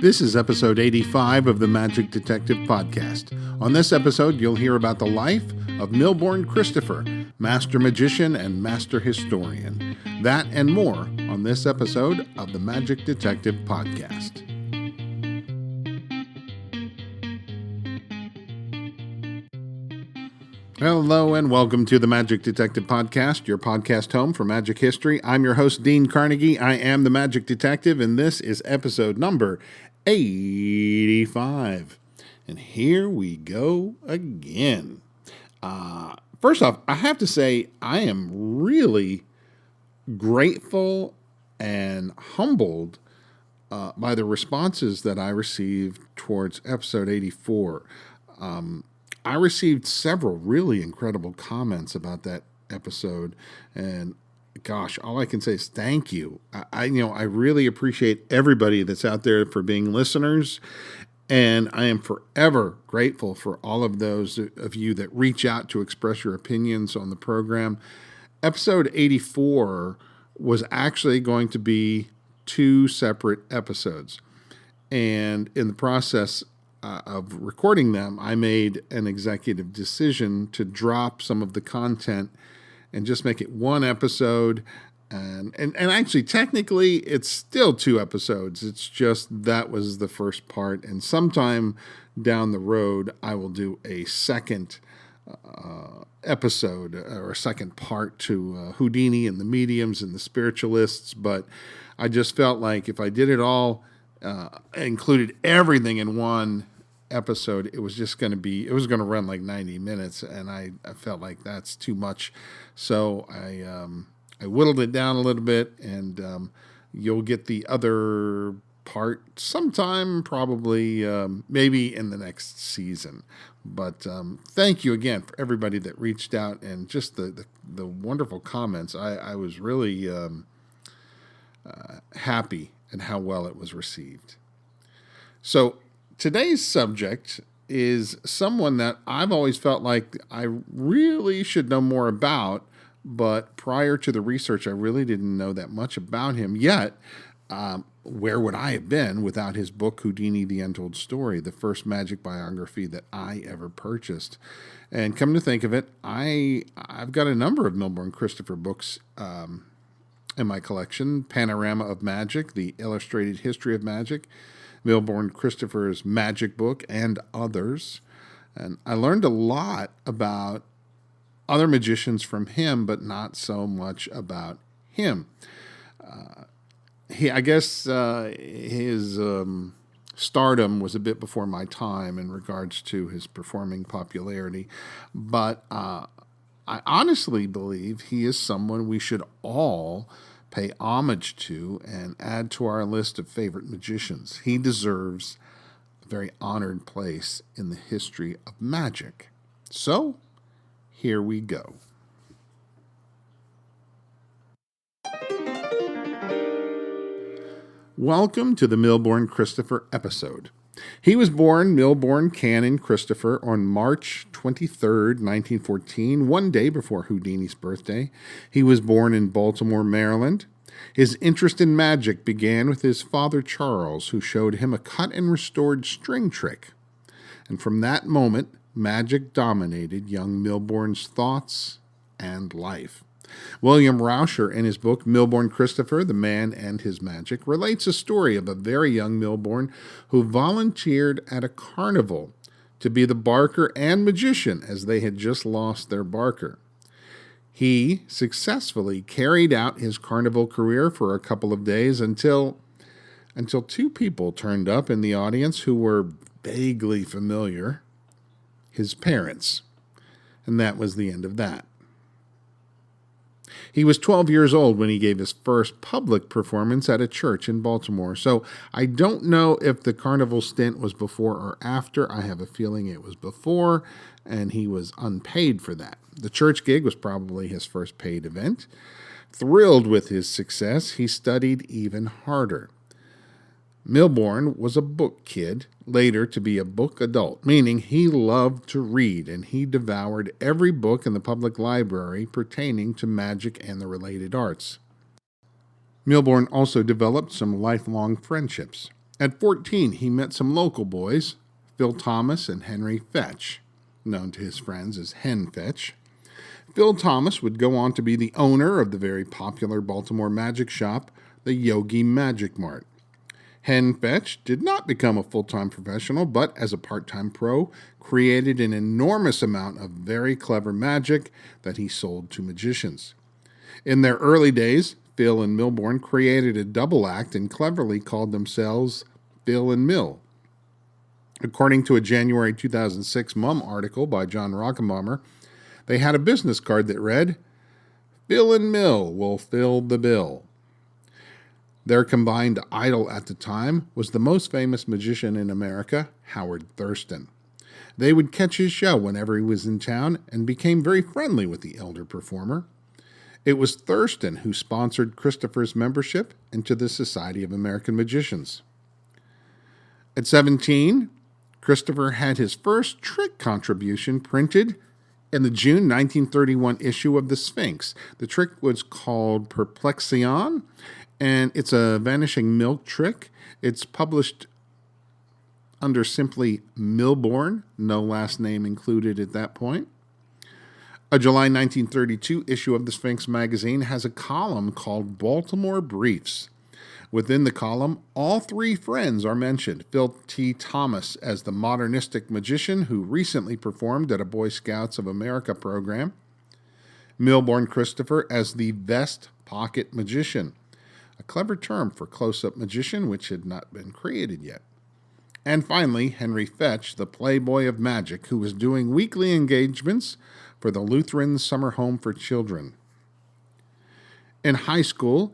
This is episode 85 of the Magic Detective Podcast. On this episode, you'll hear about the life of Milbourne Christopher, master magician and master historian. That and more on this episode of the Magic Detective Podcast. Hello and welcome to the Magic Detective Podcast, your podcast home for magic history. I'm your host, Dean Carnegie. I am the Magic Detective, and this is episode number 85. And here we go again. First off, I have to say I am really grateful and humbled by the responses that I received towards episode 84. I received several really incredible comments about that episode, and gosh, all I can say is thank you. I really appreciate everybody that's out there for being listeners, and I am forever grateful for all of those of you that reach out to express your opinions on the program. Episode 84 was actually going to be two separate episodes, and in the process of recording them, I made an executive decision to drop some of the content and just make it one episode. And actually, technically, it's still two episodes. It's just that was the first part. And sometime down the road, I will do a second episode or a second part to Houdini and the mediums and the spiritualists. But I just felt like if I did it all, included everything in one episode, it was going to run like 90 minutes, and I felt like that's too much. So I whittled it down a little bit, and you'll get the other part sometime, probably maybe in the next season. But thank you again for everybody that reached out and just the wonderful comments. I was really happy at how well it was received. So today's subject is someone that I've always felt like I really should know more about, but prior to the research, I really didn't know that much about him. Yet, where would I have been without his book, Houdini, The Untold Story, the first magic biography that I ever purchased? And come to think of it, I've got a number of Milbourne Christopher books in my collection: Panorama of Magic, The Illustrated History of Magic, Milbourne Christopher's Magic Book, and others. And I learned a lot about other magicians from him, but not so much about him. His stardom was a bit before my time in regards to his performing popularity, but I honestly believe he is someone we should all pay homage to and add to our list of favorite magicians. He deserves a very honored place in the history of magic. So, here we go. Welcome to the Milbourne Christopher episode. He was born Milbourne Canon Christopher on March 23rd, 1914, one day before Houdini's birthday. He was born in Baltimore, Maryland. His interest in magic began with his father Charles, who showed him a cut and restored string trick. And from that moment, magic dominated young Milbourne's thoughts and life. William Rauscher, in his book Milbourne Christopher, The Man and His Magic, relates a story of a very young Milbourne who volunteered at a carnival to be the barker and magician, as they had just lost their barker. He successfully carried out his carnival career for a couple of days until two people turned up in the audience who were vaguely familiar: his parents. And that was the end of that. He was 12 years old when he gave his first public performance at a church in Baltimore. So I don't know if the carnival stint was before or after. I have a feeling it was before, and he was unpaid for that. The church gig was probably his first paid event. Thrilled with his success, he studied even harder. Milbourne was a book kid, later to be a book adult, meaning he loved to read, and he devoured every book in the public library pertaining to magic and the related arts. Milbourne also developed some lifelong friendships. At 14, he met some local boys, Phil Thomas and Henry Fetch, known to his friends as Hen Fetch. Phil Thomas would go on to be the owner of the very popular Baltimore magic shop, the Yogi Magic Mart. Hen Fetch did not become a full-time professional, but as a part-time pro, created an enormous amount of very clever magic that he sold to magicians. In their early days, Phil and Milbourne created a double act and cleverly called themselves Phil and Mill. According to a January 2006 Mum article by John Rockenbaumer, they had a business card that read, "Phil and Mill will fill the bill." Their combined idol at the time was the most famous magician in America, Howard Thurston. They would catch his show whenever he was in town and became very friendly with the elder performer. It was Thurston who sponsored Christopher's membership into the Society of American Magicians. At 17, Christopher had his first trick contribution printed in the June 1931 issue of the Sphinx. The trick was called Perplexion, and it's a vanishing milk trick. It's published under simply Milbourne, no last name included at that point. A July 1932 issue of the Sphinx magazine has a column called Baltimore Briefs. Within the column, all three friends are mentioned. Phil T. Thomas as the modernistic magician who recently performed at a Boy Scouts of America program. Milbourne Christopher as the vest pocket magician, a clever term for close-up magician which had not been created yet. And finally, Henry Fetch, the playboy of magic, who was doing weekly engagements for the Lutheran Summer Home for Children. In high school,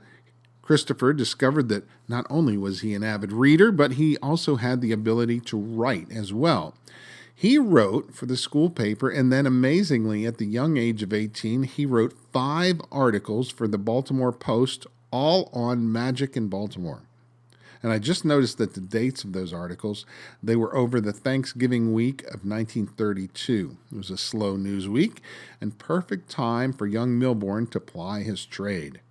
Christopher discovered that not only was he an avid reader, but he also had the ability to write as well. He wrote for the school paper, and then amazingly, at the young age of 18, he wrote 5 articles for the Baltimore Post, all on magic in Baltimore. And I just noticed that the dates of those articles, they were over the Thanksgiving week of 1932. It was a slow news week and perfect time for young Milbourne to ply his trade.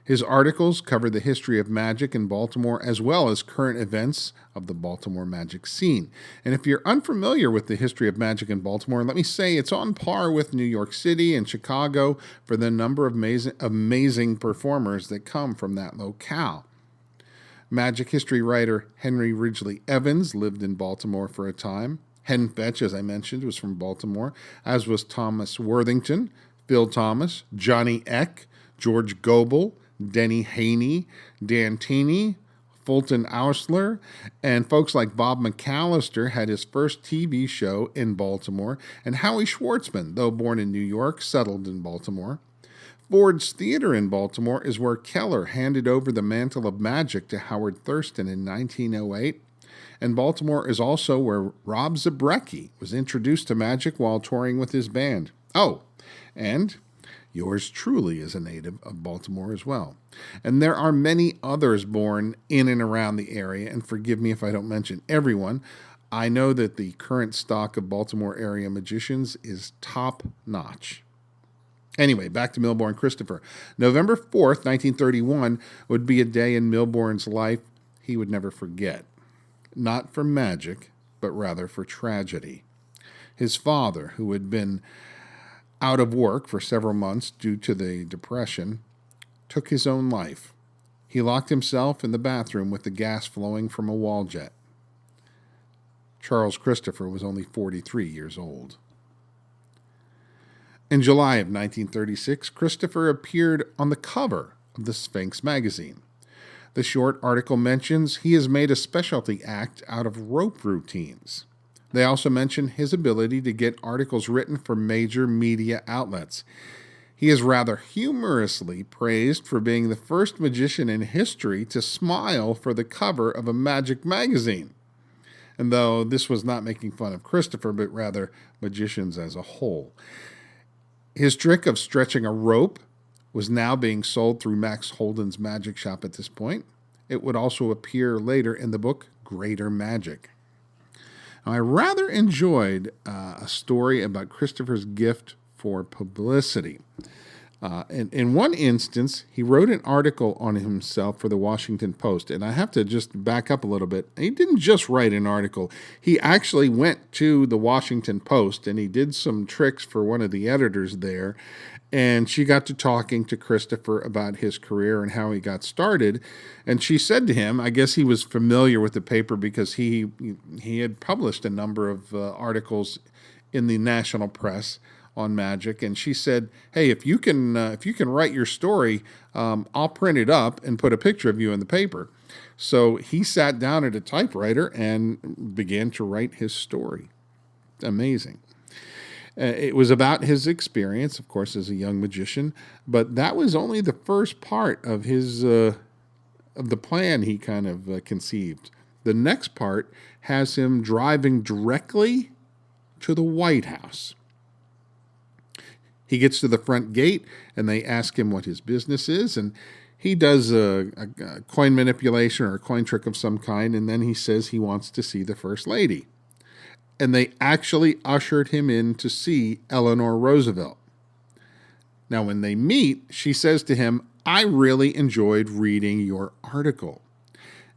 His articles cover the history of magic in Baltimore as well as current events of the Baltimore magic scene. And if you're unfamiliar with the history of magic in Baltimore, let me say it's on par with New York City and Chicago for the number of amazing performers that come from that locale. Magic history writer Henry Ridgely Evans lived in Baltimore for a time. Hen Fetch, as I mentioned, was from Baltimore, as was Thomas Worthington, Phil Thomas, Johnny Eck, George Goebel, Denny Haney, Dan Teeney, Fulton Ausler, and folks like Bob McAllister had his first TV show in Baltimore, and Howie Schwartzman, though born in New York, settled in Baltimore. Ford's Theater in Baltimore is where Keller handed over the mantle of magic to Howard Thurston in 1908, and Baltimore is also where Rob Zabrecki was introduced to magic while touring with his band. Oh, and yours truly is a native of Baltimore as well. And there are many others born in and around the area, and forgive me if I don't mention everyone. I know that the current stock of Baltimore area magicians is top-notch. Anyway, back to Milbourne Christopher. November 4th, 1931 would be a day in Milbourne's life he would never forget. Not for magic, but rather for tragedy. His father, who had been out of work for several months due to the Depression, took his own life. He locked himself in the bathroom with the gas flowing from a wall jet. Charles Christopher was only 43 years old. In July of 1936, Christopher appeared on the cover of the Sphinx magazine. The short article mentions he has made a specialty act out of rope routines. They also mention his ability to get articles written for major media outlets. He is rather humorously praised for being the first magician in history to smile for the cover of a magic magazine. And though this was not making fun of Christopher, but rather magicians as a whole. His trick of stretching a rope was now being sold through Max Holden's magic shop at this point. It would also appear later in the book Greater Magic. Now, I rather enjoyed a story about Christopher's gift for publicity. In one instance, he wrote an article on himself for the Washington Post. And I have to just back up a little bit. He didn't just write an article. He actually went to the Washington Post and he did some tricks for one of the editors there. And she got to talking to Christopher about his career and how he got started. And she said to him, I guess he was familiar with the paper because he had published a number of articles in the national press on magic, and she said, "Hey, if you can write your story, I'll print it up and put a picture of you in the paper." So he sat down at a typewriter and began to write his story. Amazing. It was about his experience, of course, as a young magician, but that was only the first part of his of the plan he kind of conceived. The next part has him driving directly to the White House. He gets to the front gate, and they ask him what his business is, and he does a coin manipulation or a coin trick of some kind, and then he says he wants to see the First Lady. And they actually ushered him in to see Eleanor Roosevelt. Now, when they meet, she says to him, "I really enjoyed reading your article."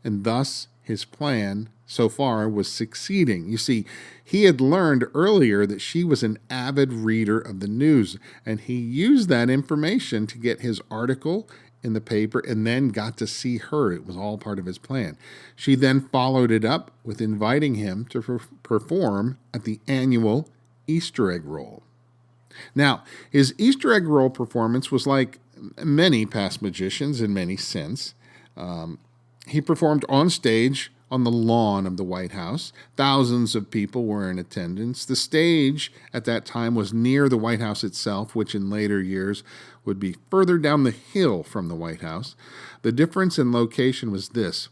And thus, his plan so far was succeeding. You see, he had learned earlier that she was an avid reader of the news, and he used that information to get his article in the paper and then got to see her. It was all part of his plan. She then followed it up with inviting him to perform at the annual Easter egg roll. Now, his Easter egg roll performance was like many past magicians in many sense. He performed on stage on the lawn of the White House. Thousands of people were in attendance. The stage at that time was near the White House itself, which in later years would be further down the hill from the White House. The difference in location was this.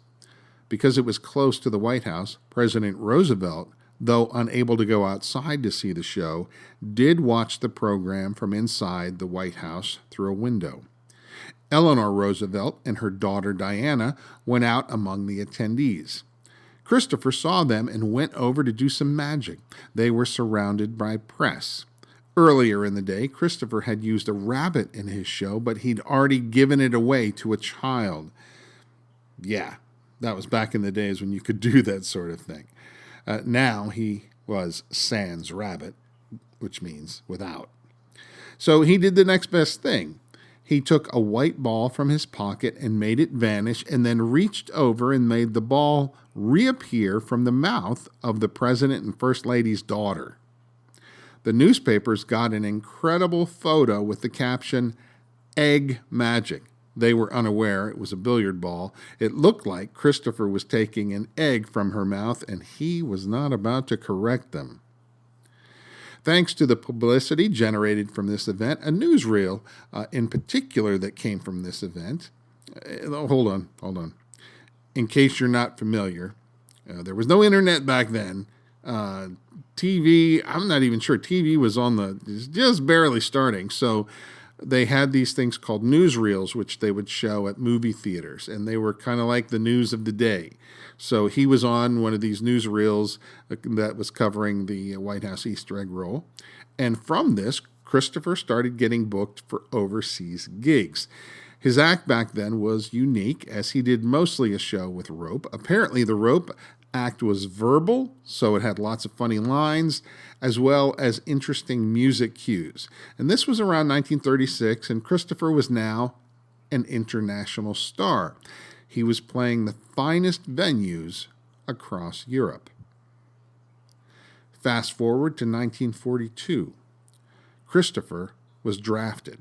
Because it was close to the White House, President Roosevelt, though unable to go outside to see the show, did watch the program from inside the White House through a window. Eleanor Roosevelt and her daughter Diana went out among the attendees. Christopher saw them and went over to do some magic. They were surrounded by press. Earlier in the day, Christopher had used a rabbit in his show, but he'd already given it away to a child. Yeah, that was back in the days when you could do that sort of thing. Now he was sans rabbit, which means without. So he did the next best thing. He took a white ball from his pocket and made it vanish, and then reached over and made the ball reappear from the mouth of the President and First Lady's daughter. The newspapers got an incredible photo with the caption, "Egg Magic." They were unaware it was a billiard ball. It looked like Christopher was taking an egg from her mouth, and he was not about to correct them. Thanks to the publicity generated from this event, a newsreel in particular that came from this event. Hold on. In case you're not familiar, there was no internet back then. TV, I'm not even sure. TV was just barely starting. So they had these things called newsreels, which they would show at movie theaters, and they were kind of like the news of the day. So he was on one of these newsreels that was covering the White House Easter egg roll. And from this, Christopher started getting booked for overseas gigs. His act back then was unique, as he did mostly a show with rope. Apparently, the rope act was verbal, so it had lots of funny lines, as well as interesting music cues. And this was around 1936, and Christopher was now an international star. He was playing the finest venues across Europe. Fast forward to 1942. Christopher was drafted.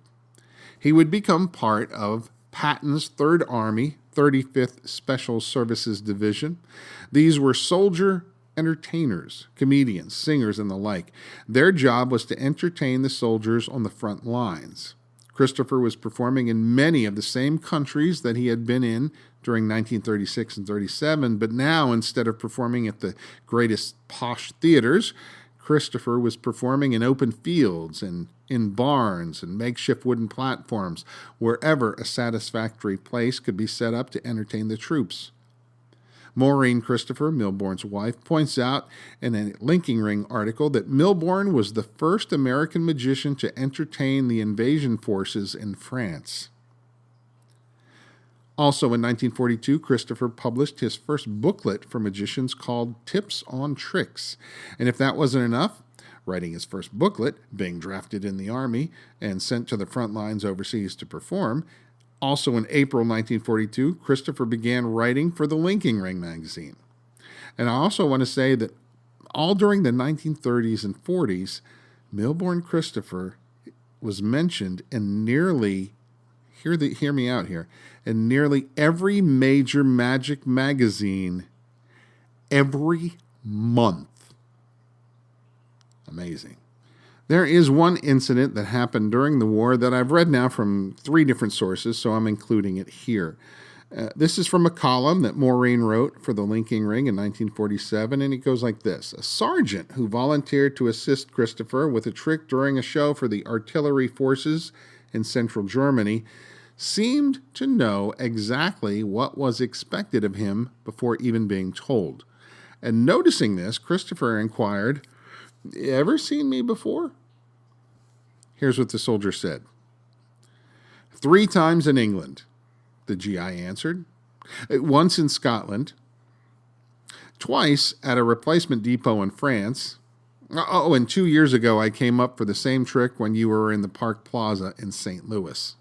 He would become part of Patton's 3rd Army, 35th Special Services Division. These were soldier entertainers, comedians, singers, and the like. Their job was to entertain the soldiers on the front lines. Christopher was performing in many of the same countries that he had been in during 1936 and 37, but now, instead of performing at the greatest posh theaters, Christopher was performing in open fields and in barns and makeshift wooden platforms, wherever a satisfactory place could be set up to entertain the troops. Maureen Christopher, Milbourne's wife, points out in a Linking Ring article that Milbourne was the first American magician to entertain the invasion forces in France. Also in 1942, Christopher published his first booklet for magicians called Tips on Tricks. And if that wasn't enough, writing his first booklet, being drafted in the Army, and sent to the front lines overseas to perform, also in April 1942, Christopher began writing for the Linking Ring magazine. And I also want to say that all during the 1930s and 40s, Milbourne Christopher was mentioned in nearly, hear me out here, in nearly every major magic magazine every month. Amazing. There is one incident that happened during the war that I've read now from 3 different sources, so I'm including it here. This is from a column that Maureen wrote for the Linking Ring in 1947, and it goes like this. A sergeant who volunteered to assist Christopher with a trick during a show for the artillery forces in central Germany seemed to know exactly what was expected of him before even being told. And noticing this, Christopher inquired, "Ever seen me before?" Here's what the soldier said. "3 times in England," the GI answered. "Once in Scotland. Twice at a replacement depot in France. Oh, and 2 years ago I came up for the same trick when you were in the Park Plaza in St. Louis."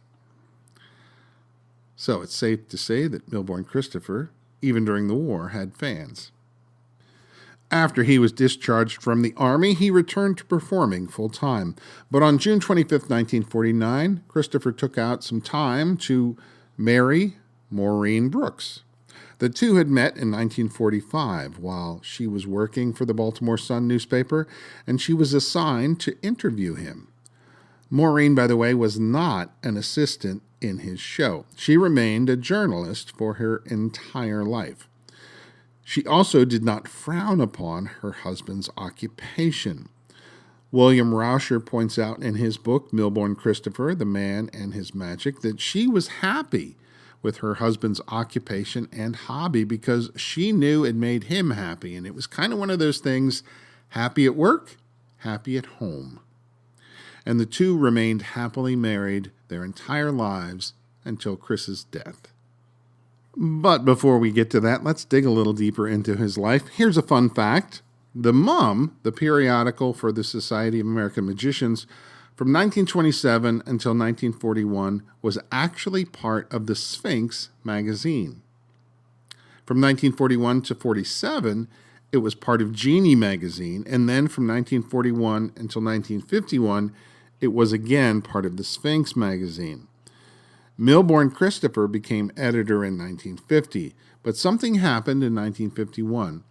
So it's safe to say that Milbourne Christopher, even during the war, had fans. After he was discharged from the Army, he returned to performing full-time. But on June 25, 1949, Christopher took out some time to marry Maureen Brooks. The two had met in 1945 while she was working for the Baltimore Sun newspaper, and she was assigned to interview him. Maureen, by the way, was not an assistant in his show. She remained a journalist for her entire life. She also did not frown upon her husband's occupation. William Rauscher points out in his book, Milbourne Christopher, The Man and His Magic, that she was happy with her husband's occupation and hobby because she knew it made him happy. And it was kind of one of those things, happy at work, happy at home. And the two remained happily married their entire lives until Chris's death. But before we get to that, let's dig a little deeper into his life. Here's a fun fact. The Mum, the periodical for the Society of American Magicians, from 1927 until 1941, was actually part of the Sphinx magazine. From 1941 to 47, it was part of Genie magazine, and then from 1941 until 1951, it was again part of the Sphinx magazine. Milbourne Christopher became editor in 1950, but something happened in 1951.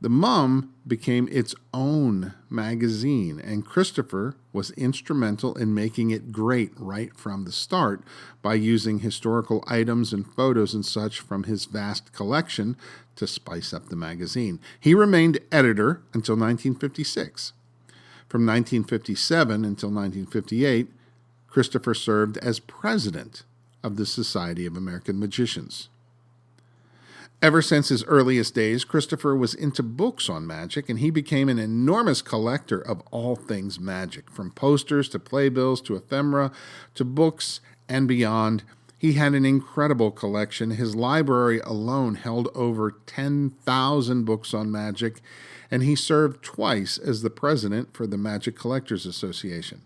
The Mum became its own magazine, and Christopher was instrumental in making it great right from the start by using historical items and photos and such from his vast collection to spice up the magazine. He remained editor until 1956. From 1957 until 1958, Christopher served as president of the Society of American Magicians. Ever since his earliest days, Christopher was into books on magic, and he became an enormous collector of all things magic, from posters to playbills to ephemera to books and beyond. He had an incredible collection. His library alone held over 10,000 books on magic, and he served twice as the president for the Magic Collectors Association.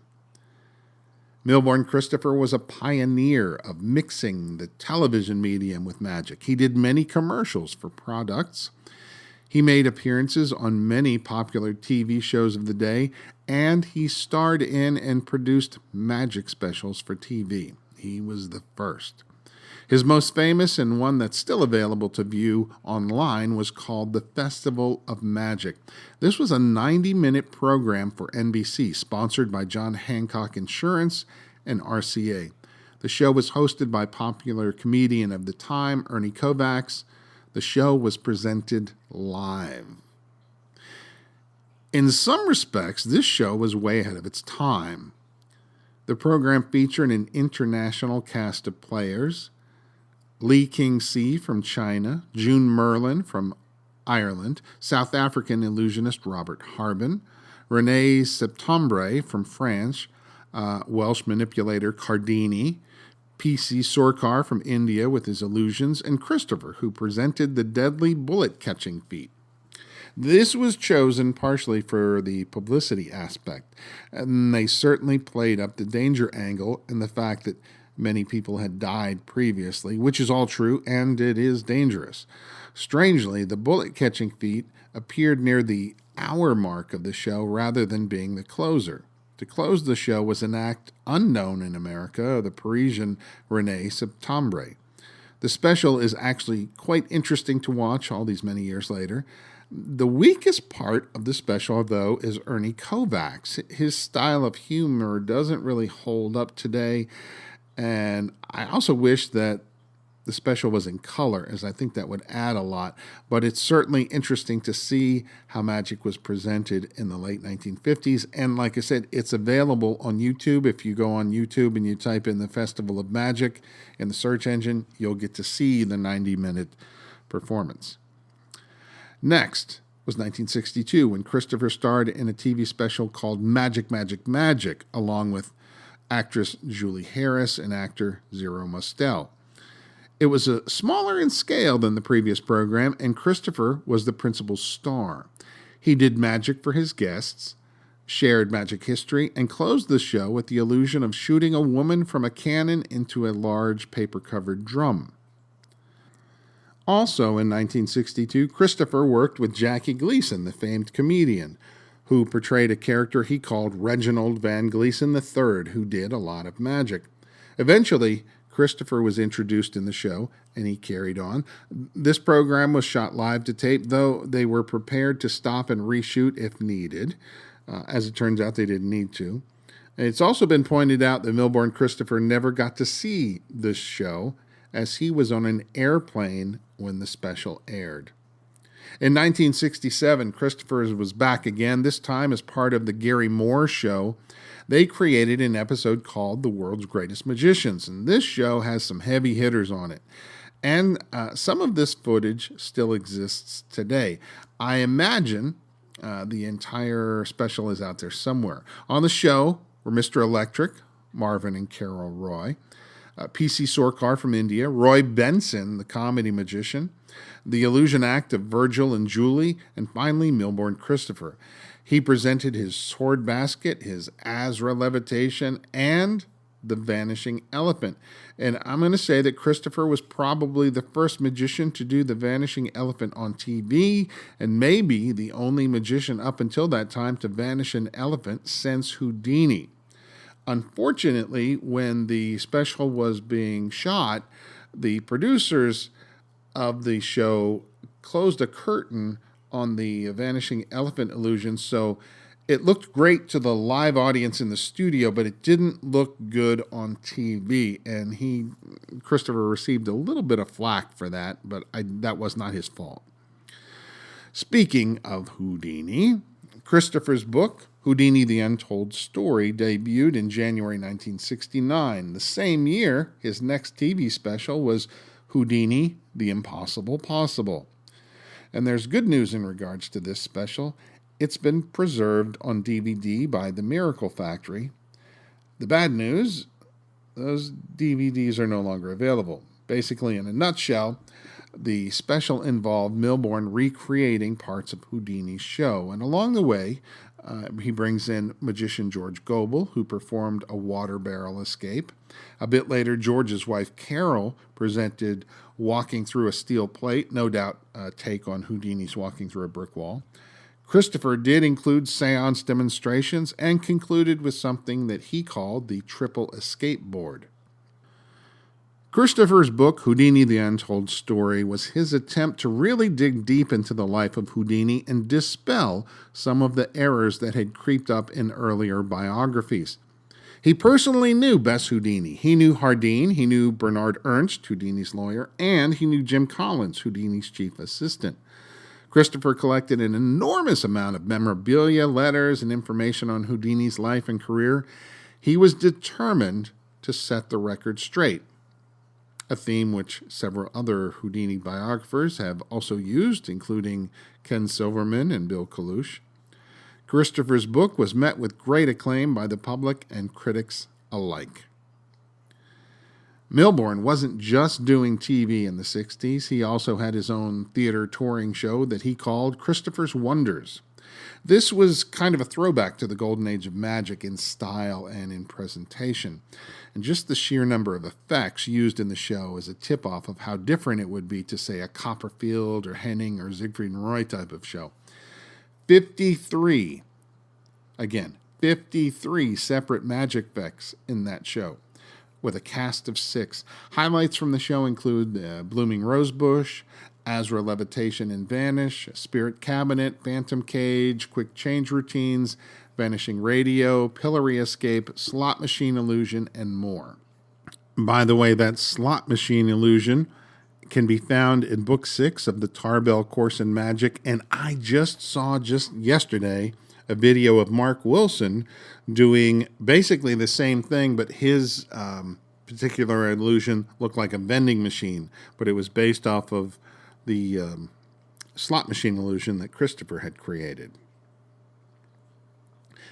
Milbourne Christopher was a pioneer of mixing the television medium with magic. He did many commercials for products. He made appearances on many popular TV shows of the day, and he starred in and produced magic specials for TV. He was the first. His most famous, and one that's still available to view online, was called The Festival of Magic. This was a 90-minute program for NBC, sponsored by John Hancock Insurance and RCA. The show was hosted by popular comedian of the time, Ernie Kovacs. The show was presented live. In some respects, this show was way ahead of its time. The program featured an international cast of players: Lee King-si from China, June Merlin from Ireland, South African illusionist Robert Harbin, René Septembre from France, Welsh manipulator Cardini, P.C. Sorcar from India with his illusions, and Christopher, who presented the deadly bullet-catching feat. This was chosen partially for the publicity aspect, and they certainly played up the danger angle and the fact that many people had died previously, which is all true, and it is dangerous. Strangely, the bullet-catching feat appeared near the hour mark of the show rather than being the closer. To close the show was an act unknown in America, the Parisian René Septembre. The special is actually quite interesting to watch all these many years later. The weakest part of the special, though, is Ernie Kovacs. His style of humor doesn't really hold up today, and I also wish that the special was in color, as I think that would add a lot. But it's certainly interesting to see how magic was presented in the late 1950s. And like I said, it's available on YouTube. If you go on YouTube and you type in the Festival of Magic in the search engine, you'll get to see the 90-minute performance. Next was 1962, when Christopher starred in a TV special called Magic, Magic, Magic, along with actress Julie Harris and actor Zero Mostel. It was smaller in scale than the previous program, and Christopher was the principal star. He did magic for his guests, shared magic history, and closed the show with the illusion of shooting a woman from a cannon into a large paper-covered drum. Also in 1962, Christopher worked with Jackie Gleason, the famed comedian, who portrayed a character he called Reginald Van Gleason III, who did a lot of magic. Eventually, Christopher was introduced in the show, and he carried on. This program was shot live to tape, though they were prepared to stop and reshoot if needed. As it turns out, they didn't need to. It's also been pointed out that Milbourne Christopher never got to see this show, as he was on an airplane when the special aired. In 1967, Christopher was back again, this time as part of the Gary Moore Show. They created an episode called The World's Greatest Magicians, and this show has some heavy hitters on it. And some of this footage still exists today. I imagine the entire special is out there somewhere. On the show were Mr. Electric, Marvin and Carol Roy, P.C. Sorcar from India, Roy Benson, the comedy magician, the illusion act of Virgil and Julie, and finally Milbourne Christopher. He presented his sword basket, his Azra levitation, and the vanishing elephant. And I'm going to say that Christopher was probably the first magician to do the vanishing elephant on TV, and maybe the only magician up until that time to vanish an elephant since Houdini. Unfortunately, when the special was being shot, the producers of the show closed a curtain on the vanishing elephant illusion, so it looked great to the live audience in the studio, but it didn't look good on TV, and Christopher received a little bit of flack for that, but that was not his fault. Speaking of Houdini, Christopher's book, Houdini, the Untold Story, debuted in January 1969. The same year, his next TV special was Houdini, the Impossible Possible. And there's good news in regards to this special. It's been preserved on DVD by the Miracle Factory. The bad news, those DVDs are no longer available. Basically, in a nutshell, the special involved Milbourne recreating parts of Houdini's show. And along the way, he brings in magician George Goebel, who performed a water barrel escape. A bit later, George's wife Carol presented Walking Through a Steel Plate, no doubt a take on Houdini's Walking Through a Brick Wall. Christopher did include seance demonstrations and concluded with something that he called the triple escape board. Christopher's book, Houdini, the Untold Story, was his attempt to really dig deep into the life of Houdini and dispel some of the errors that had creeped up in earlier biographies. He personally knew Bess Houdini. He knew Hardin, he knew Bernard Ernst, Houdini's lawyer, and he knew Jim Collins, Houdini's chief assistant. Christopher collected an enormous amount of memorabilia, letters, and information on Houdini's life and career. He was determined to set the record straight. a theme which several other Houdini biographers have also used, including Ken Silverman and Bill Kalush. Christopher's book was met with great acclaim by the public and critics alike. Milbourne wasn't just doing TV in the 60s. He also had his own theater touring show that he called Christopher's Wonders. This was kind of a throwback to the golden age of magic in style and in presentation. And just the sheer number of effects used in the show is a tip-off of how different it would be to, say, a Copperfield or Henning or Siegfried and Roy type of show. 53 separate magic effects in that show, with a cast of 6. Highlights from the show include Blooming Rosebush, Azra Levitation and Vanish, Spirit Cabinet, Phantom Cage, Quick Change Routines, Vanishing Radio, Pillory Escape, Slot Machine Illusion, and more. By the way, that Slot Machine Illusion can be found in Book 6 of the Tarbell Course in Magic, and I just saw yesterday a video of Mark Wilson doing basically the same thing, but his particular illusion looked like a vending machine, but it was based off of the slot machine illusion that Christopher had created.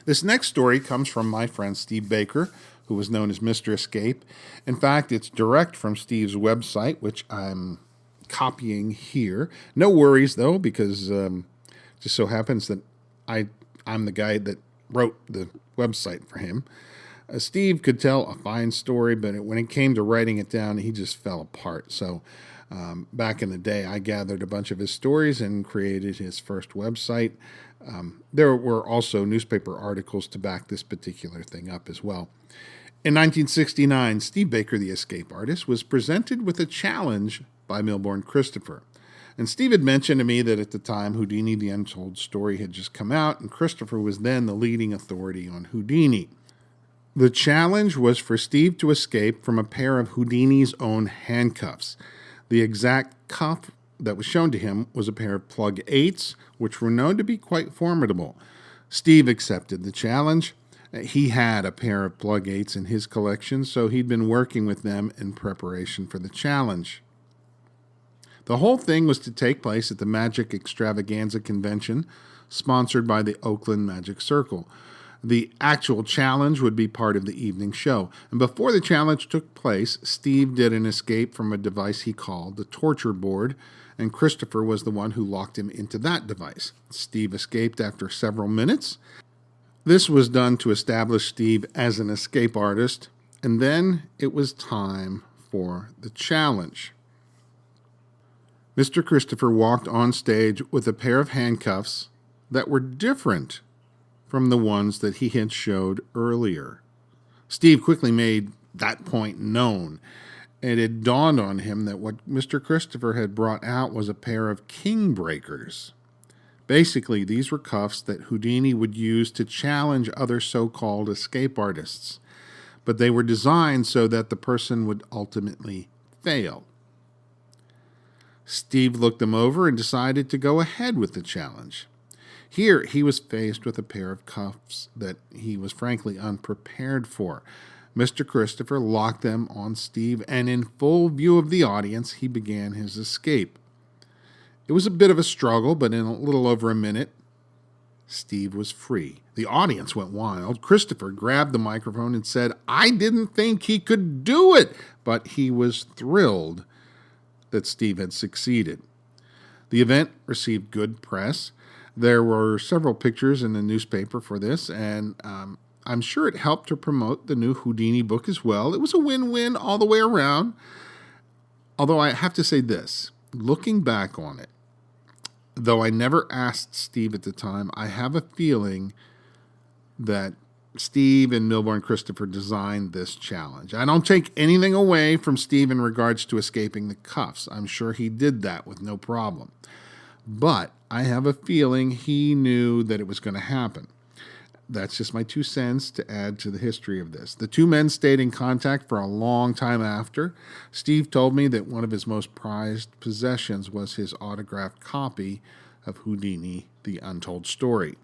This next story comes from my friend Steve Baker, who was known as Mr. Escape. In fact, it's direct from Steve's website, which I'm copying here. No worries, though, because it just so happens that I'm the guy that wrote the website for him. Steve could tell a fine story, but when it came to writing it down, he just fell apart. So back in the day, I gathered a bunch of his stories and created his first website. There were also newspaper articles to back this particular thing up as well. In 1969, Steve Baker, the escape artist, was presented with a challenge by Milbourne Christopher. And Steve had mentioned to me that at the time, Houdini, the Untold Story had just come out, and Christopher was then the leading authority on Houdini. The challenge was for Steve to escape from a pair of Houdini's own handcuffs. The exact cuff that was shown to him was a pair of plug 8s, which were known to be quite formidable. Steve accepted the challenge. He had a pair of plug 8s in his collection, so he'd been working with them in preparation for the challenge. The whole thing was to take place at the Magic Extravaganza Convention, sponsored by the Oakland Magic Circle. The actual challenge would be part of the evening show. And before the challenge took place, Steve did an escape from a device he called the torture board, and Christopher was the one who locked him into that device. Steve escaped after several minutes. This was done to establish Steve as an escape artist, and then it was time for the challenge. Mr. Christopher walked on stage with a pair of handcuffs that were different from the ones that he had showed earlier. Steve quickly made that point known, and it dawned on him that what Mr. Christopher had brought out was a pair of king breakers. Basically, these were cuffs that Houdini would use to challenge other so-called escape artists, but they were designed so that the person would ultimately fail. Steve looked them over and decided to go ahead with the challenge. Here, he was faced with a pair of cuffs that he was frankly unprepared for. Mr. Christopher locked them on Steve, and in full view of the audience, he began his escape. It was a bit of a struggle, but in a little over a minute, Steve was free. The audience went wild. Christopher grabbed the microphone and said, "I didn't think he could do it," but he was thrilled that Steve had succeeded. The event received good press. There were several pictures in the newspaper for this, and I'm sure it helped to promote the new Houdini book as well. It was a win-win all the way around. Although I have to say this, looking back on it, though I never asked Steve at the time, I have a feeling that Steve and Milbourne Christopher designed this challenge. I don't take anything away from Steve in regards to escaping the cuffs. I'm sure he did that with no problem. But I have a feeling he knew that it was going to happen. That's just my 2 cents to add to the history of this. The two men stayed in contact for a long time after. Steve told me that one of his most prized possessions was his autographed copy of Houdini, The Untold Story.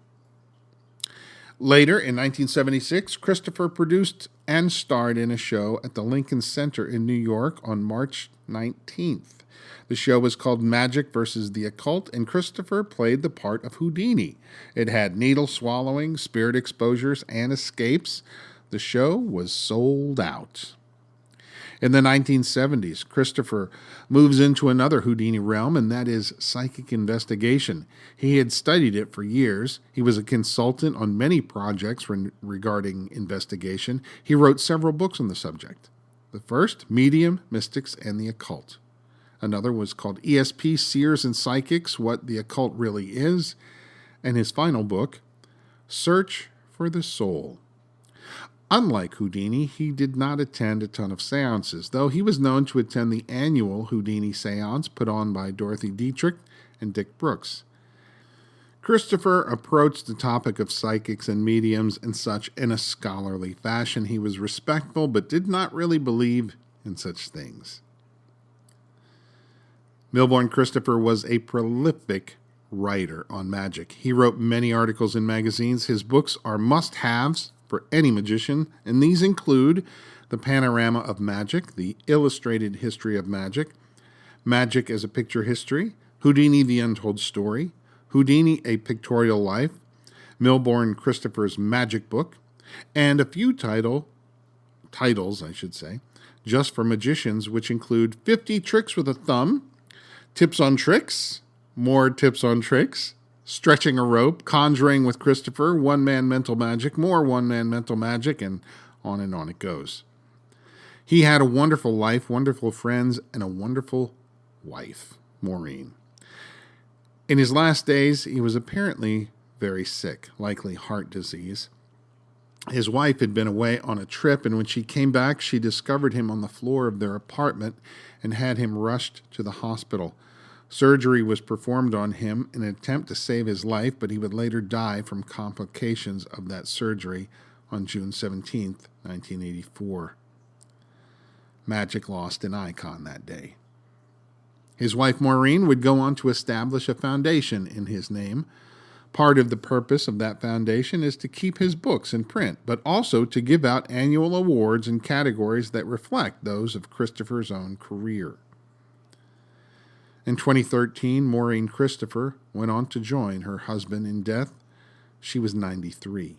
Later, in 1976, Christopher produced and starred in a show at the Lincoln Center in New York on March 19th. The show was called Magic versus the Occult, and Christopher played the part of Houdini. It had needle swallowing, spirit exposures, and escapes. The show was sold out. In the 1970s, Christopher moves into another Houdini realm, and that is psychic investigation. He had studied it for years. He was a consultant on many projects regarding investigation. He wrote several books on the subject. The first, Medium, Mystics, and the Occult. Another was called ESP, Seers and Psychics, What the Occult Really Is. And his final book, Search for the Soul. Unlike Houdini, he did not attend a ton of seances, though he was known to attend the annual Houdini seance put on by Dorothy Dietrich and Dick Brooks. Christopher approached the topic of psychics and mediums and such in a scholarly fashion. He was respectful, but did not really believe in such things. Milbourne Christopher was a prolific writer on magic. He wrote many articles in magazines. His books are must-haves for any magician, and these include The Panorama of Magic, The Illustrated History of Magic, Magic as a Picture History, Houdini, The Untold Story, Houdini, A Pictorial Life, Milbourne Christopher's Magic Book, and a few titles, just for magicians, which include 50 Tricks with a Thumb, Tips on Tricks, More Tips on Tricks, Stretching a Rope, Conjuring with Christopher, One-Man Mental Magic, More One-Man Mental Magic, and on it goes. He had a wonderful life, wonderful friends, and a wonderful wife, Maureen. In his last days, he was apparently very sick, likely heart disease. His wife had been away on a trip, and when she came back, she discovered him on the floor of their apartment and had him rushed to the hospital. Surgery was performed on him in an attempt to save his life, but he would later die from complications of that surgery on June 17, 1984. Magic lost an icon that day. His wife Maureen would go on to establish a foundation in his name. Part of the purpose of that foundation is to keep his books in print, but also to give out annual awards in categories that reflect those of Christopher's own career. In 2013, Maureen Christopher went on to join her husband in death. She was 93.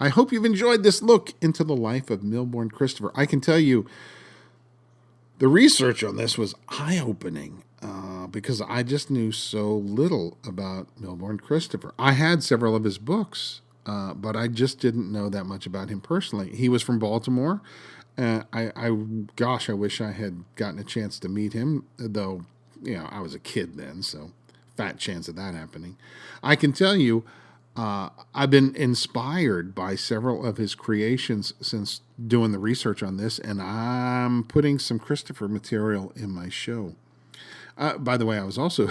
I hope you've enjoyed this look into the life of Milbourne Christopher. I can tell you, the research on this was eye-opening because I just knew so little about Milbourne Christopher. I had several of his books, but I just didn't know that much about him personally. He was from Baltimore. I wish I had gotten a chance to meet him, though, I was a kid then, so fat chance of that happening. I can tell you, I've been inspired by several of his creations since doing the research on this, and I'm putting some Christopher material in my show. By the way, I was also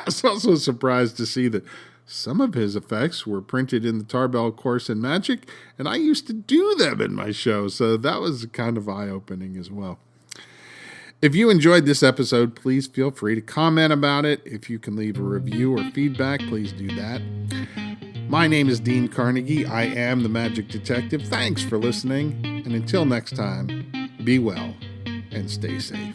surprised to see that some of his effects were printed in the Tarbell Course in Magic, and I used to do them in my show, so that was kind of eye-opening as well. If you enjoyed this episode, please feel free to comment about it. If you can leave a review or feedback, please do that. My name is Dean Carnegie. I am the Magic Detective. Thanks for listening, and until next time, be well and stay safe.